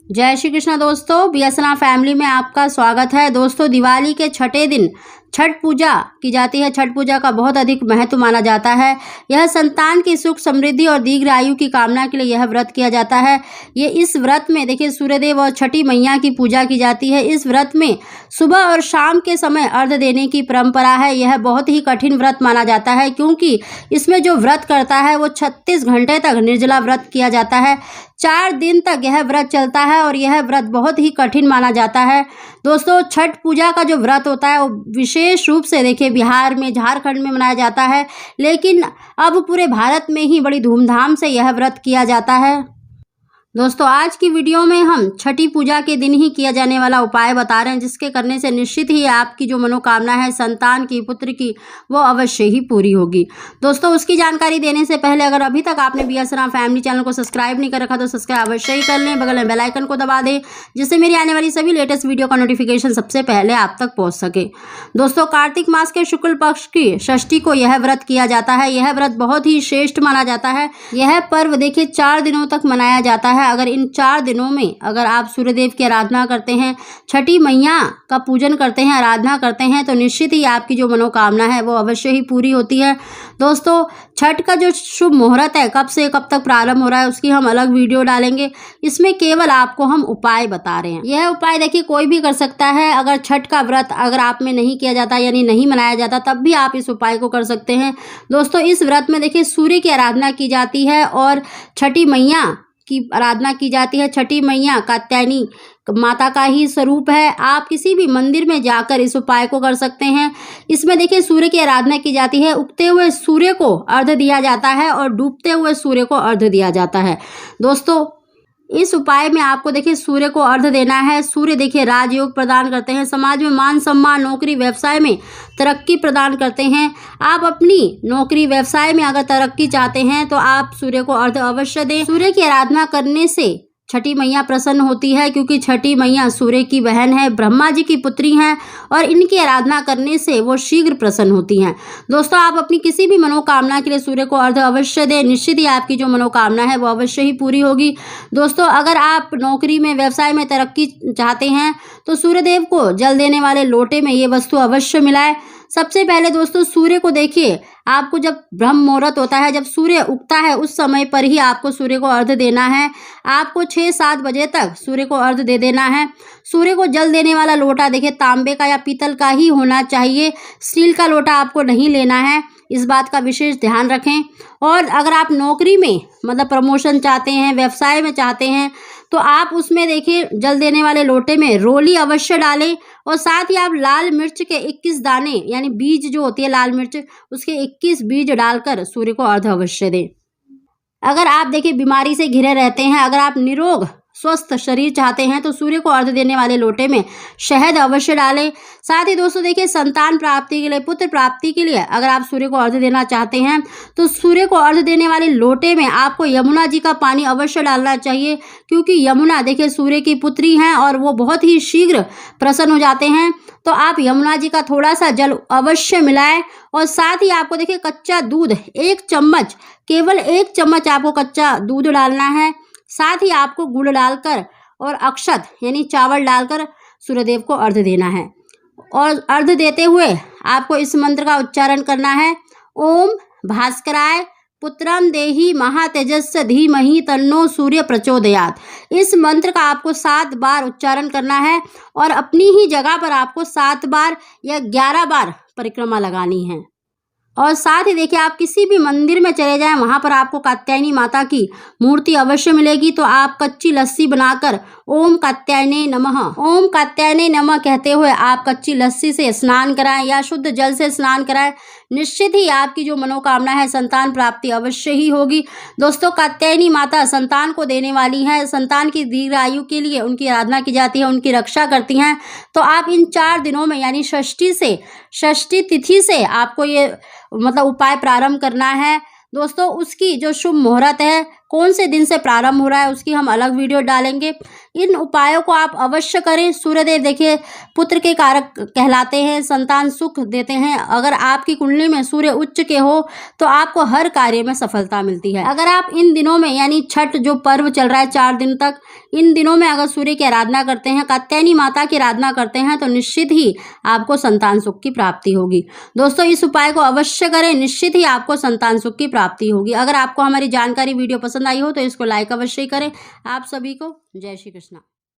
जय श्री कृष्ण दोस्तों, बीएसएनआर फैमिली में आपका स्वागत है। दोस्तों, दिवाली के छठे दिन छठ पूजा की जाती है। छठ पूजा का बहुत अधिक महत्व माना जाता है। यह संतान की सुख समृद्धि और दीर्घ आयु की कामना के लिए यह व्रत किया जाता है। ये इस व्रत में देखिए सूर्यदेव और छठी मैया की पूजा की जाती है। इस व्रत में सुबह और शाम के समय अर्घ देने की परंपरा है। यह बहुत ही कठिन व्रत माना जाता है क्योंकि इसमें जो व्रत करता है वो 36 घंटे तक निर्जला व्रत किया जाता है। 4 दिन तक यह व्रत चलता है और यह व्रत बहुत ही कठिन माना जाता है। दोस्तों, छठ पूजा का जो व्रत होता है वो विशेष रूप से देखिए बिहार में, झारखंड में मनाया जाता है, लेकिन अब पूरे भारत में ही बड़ी धूमधाम से यह व्रत किया जाता है। दोस्तों, आज की वीडियो में हम छठी पूजा के दिन ही किया जाने वाला उपाय बता रहे हैं, जिसके करने से निश्चित ही आपकी जो मनोकामना है संतान की, पुत्र की, वो अवश्य ही पूरी होगी। दोस्तों, उसकी जानकारी देने से पहले अगर अभी तक आपने बीएसएनआर फैमिली चैनल को सब्सक्राइब नहीं कर रखा तो सब्सक्राइब अवश्य ही कर लें। बगल में बेल आइकन को दबा दें, जिससे मेरी आने वाली सभी लेटेस्ट वीडियो का नोटिफिकेशन सबसे पहले आप तक पहुँच सके। दोस्तों, कार्तिक मास के शुक्ल पक्ष की षष्ठी को यह व्रत किया जाता है। यह व्रत बहुत ही श्रेष्ठ माना जाता है। यह पर्व देखिए 4 दिनों तक मनाया जाता है। अगर इन 4 दिनों में अगर आप सूर्यदेव की आराधना करते हैं, छठी मैया का पूजन करते हैं, आराधना करते हैं, तो निश्चित ही आपकी जो मनोकामना है वो अवश्य ही पूरी होती है। दोस्तों, छठ का जो शुभ मुहूर्त है कब से कब तक प्रारंभ हो रहा है उसकी हम अलग वीडियो डालेंगे। इसमें केवल आपको हम उपाय बता रहे हैं। यह उपाय देखिए कोई भी कर सकता है। अगर छठ का व्रत अगर आप में नहीं किया जाता यानी नहीं मनाया जाता तब भी आप इस उपाय को कर सकते हैं। दोस्तों, इस व्रत में देखिए सूर्य की आराधना की जाती है और छठी मैया की आराधना की जाती है। छठी मैया कात्यायनी माता का ही स्वरूप है। आप किसी भी मंदिर में जाकर इस उपाय को कर सकते हैं। इसमें देखिए सूर्य की आराधना की जाती है। उगते हुए सूर्य को अर्घ्य दिया जाता है और डूबते हुए सूर्य को अर्घ्य दिया जाता है। दोस्तों, इस उपाय में आपको देखिए सूर्य को अर्घ्य देना है। सूर्य देखिए राजयोग प्रदान करते हैं, समाज में मान सम्मान, नौकरी व्यवसाय में तरक्की प्रदान करते हैं। आप अपनी नौकरी व्यवसाय में अगर तरक्की चाहते हैं तो आप सूर्य को अर्घ्य अवश्य दें। सूर्य की आराधना करने से छठी मैया प्रसन्न होती है क्योंकि छठी मैया सूर्य की बहन है, ब्रह्मा जी की पुत्री हैं और इनकी आराधना करने से वो शीघ्र प्रसन्न होती हैं। दोस्तों, आप अपनी किसी भी मनोकामना के लिए सूर्य को अर्घ्य अवश्य दें। निश्चित ही आपकी जो मनोकामना है वो अवश्य ही पूरी होगी। दोस्तों, अगर आप नौकरी में, व्यवसाय में तरक्की चाहते हैं तो सूर्यदेव को जल देने वाले लोटे में ये वस्तु अवश्य मिलाएं। सबसे पहले दोस्तों, सूर्य को देखिए, आपको जब ब्रह्म मुहूर्त होता है, जब सूर्य उगता है उस समय पर ही आपको सूर्य को अर्घ्य देना है। आपको 6-7 बजे तक सूर्य को अर्घ्य दे देना है। सूर्य को जल देने वाला लोटा देखिए तांबे का या पीतल का ही होना चाहिए। स्टील का लोटा आपको नहीं लेना है, इस बात का विशेष ध्यान रखें। और अगर आप नौकरी में मतलब प्रमोशन चाहते हैं, व्यवसाय में चाहते हैं, तो आप उसमें देखिए जल देने वाले लोटे में रोली अवश्य डालें और साथ ही आप लाल मिर्च के 21 दाने यानी बीज जो होती है लाल मिर्च, उसके 21 बीज डालकर सूर्य को अर्घ्य अवश्य दें। अगर आप देखिए बीमारी से घिरे रहते हैं, अगर आप निरोग स्वस्थ शरीर चाहते हैं तो सूर्य को अर्घ्य देने वाले लोटे में शहद अवश्य डालें। साथ ही दोस्तों देखिए संतान प्राप्ति के लिए, पुत्र प्राप्ति के लिए अगर आप सूर्य को अर्घ्य देना चाहते हैं तो सूर्य को अर्घ्य देने वाले लोटे में आपको यमुना जी का पानी अवश्य डालना चाहिए, क्योंकि यमुना देखिए सूर्य की पुत्री हैं और वो बहुत ही शीघ्र प्रसन्न हो जाते हैं। तो आप यमुना जी का थोड़ा सा जल अवश्य मिलाएं और साथ ही आपको देखिए कच्चा दूध 1 चम्मच, केवल 1 चम्मच आपको कच्चा दूध डालना है। साथ ही आपको गुड़ डालकर और अक्षत यानी चावल डालकर सूर्यदेव को अर्घ्य देना है। और अर्घ्य देते हुए आपको इस मंत्र का उच्चारण करना है, ओम भास्कराय पुत्रम देहि महातेजस्य धीमहि तन्नो सूर्य प्रचोदयात्। इस मंत्र का आपको 7 बार उच्चारण करना है और अपनी ही जगह पर आपको 7 बार या 11 बार परिक्रमा लगानी है। और साथ ही देखिए आप किसी भी मंदिर में चले जाएं, वहाँ पर आपको कात्यायनी माता की मूर्ति अवश्य मिलेगी। तो आप कच्ची लस्सी बनाकर ओम कात्यायने नमः, ओम कात्यायने नमः कहते हुए आप कच्ची लस्सी से स्नान कराएं या शुद्ध जल से स्नान कराएं। निश्चित ही आपकी जो मनोकामना है संतान प्राप्ति अवश्य ही होगी। दोस्तों, कात्यायनी माता संतान को देने वाली हैं। संतान की दीर्घ आयु के लिए उनकी आराधना की जाती है, उनकी रक्षा करती हैं। तो आप इन 4 दिनों में यानी षष्ठी तिथि से आपको ये मतलब उपाय प्रारंभ करना है। दोस्तों, उसकी जो शुभ मुहूर्त है, कौन से दिन से प्रारंभ हो रहा है, उसकी हम अलग वीडियो डालेंगे। इन उपायों को आप अवश्य करें। सूर्यदेव देखिए पुत्र के कारक कहलाते हैं, संतान सुख देते हैं। अगर आपकी कुंडली में सूर्य उच्च के हो तो आपको हर कार्य में सफलता मिलती है। अगर आप इन दिनों में यानी छठ जो पर्व चल रहा है 4 दिन तक, इन दिनों में अगर सूर्य की आराधना करते हैं, कात्यायनी माता की आराधना करते हैं तो निश्चित ही आपको संतान सुख की प्राप्ति होगी। दोस्तों इस उपाय को अवश्य करें, निश्चित ही आपको संतान सुख की प्राप्ति होगी। अगर आपको हमारी जानकारी वीडियो पसंद आई हो तो इसको लाइक अवश्य करें। आप सभी को जय श्री कृष्ण।